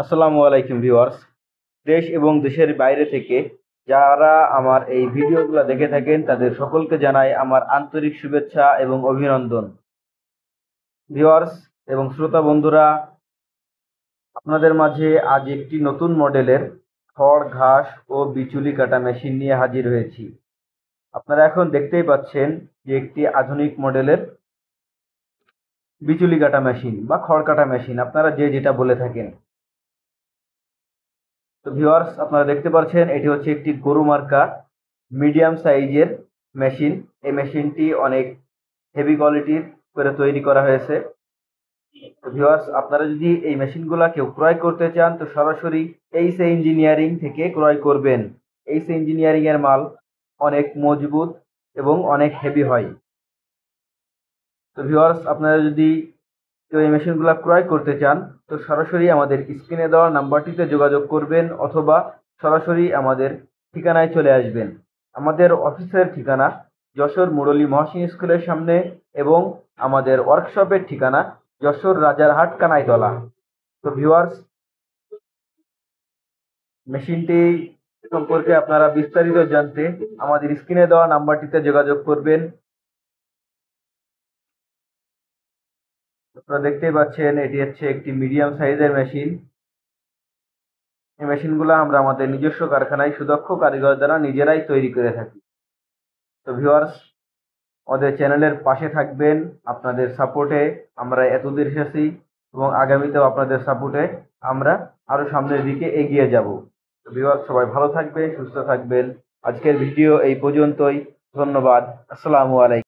আসসালামু আলাইকুম ভিউয়ার্স। দেশ এবং দেশের বাইরে থেকে যারা আমার এই ভিডিওগুলো দেখে থাকেন তাদের সকলকে জানাই আমার আন্তরিক শুভেচ্ছা এবং অভিনন্দন। ভিউয়ার্স এবং শ্রোতা বন্ধুরা, আপনাদের মাঝে আজ একটি নতুন মডেলের খড় ঘাস ও বিচুলি কাটা মেশিন নিয়ে হাজির হয়েছি। আপনারা এখন দেখতেই পাচ্ছেন যে একটি আধুনিক মডেলের বিচুলি কাটা মেশিন বা খড় কাটা মেশিন, আপনারা যে যেটা বলে থাকেন। তো ভিউয়ার্স, আপনারা দেখতে পাচ্ছেন এটি হচ্ছে একটি গরু মার্কা মিডিয়াম সাইজের মেশিন। এই মেশিনটি অনেক হেভি কোয়ালিটির করে তৈরি করা হয়েছে। তো ভিউয়ার্স, আপনারা যদি এই মেশিনগুলা কেউ ক্রয় করতে চান তো সরাসরি এইচ ইঞ্জিনিয়ারিং থেকে ক্রয় করবেন। এইচ ইঞ্জিনিয়ারিং এর মাল অনেক মজবুত এবং অনেক হেভি হয়। তো ভিউয়ার্স, আপনারা যদি কেউ এই মেশিনগুলো ক্রয় করতে চান তো সরাসরি আমাদের স্ক্রিনে দেওয়া নাম্বারটিতে যোগাযোগ করবেন অথবা সরাসরি আমাদের ঠিকানায় চলে আসবেন। আমাদের অফিসের ঠিকানা যশোর মুরলী মহসিন স্কুলের সামনে এবং আমাদের ওয়ার্কশপের ঠিকানা যশোর রাজারহাট কানাইতলা। তো ভিউয়ার্স, মেশিনটি সম্পর্কে আপনারা বিস্তারিত জানতে আমাদের স্ক্রিনে দেওয়া নাম্বারটিতে যোগাযোগ করবেন। আপনারা দেখতেই পাচ্ছেন এটি হচ্ছে একটি মিডিয়াম সাইজের মেশিন। এই মেশিনগুলো আমরা আমাদের নিজস্ব কারখানায় সুদক্ষ কারিগর দ্বারা নিজেরাই তৈরি করে থাকি। তো ভিউয়ার্স, আমাদের চ্যানেলের পাশে থাকবেন। আপনাদের সাপোর্টে আমরা এতদূর এসেছি এবং আগামীতেও আপনাদের সাপোর্টে আমরা আরো সামনের দিকে এগিয়ে যাব। তো ভিউয়ার্স, সবাই ভালো থাকবে, সুস্থ থাকবেন। আজকের ভিডিও এই পর্যন্তই। ধন্যবাদ। আসসালামু আলাইকুম।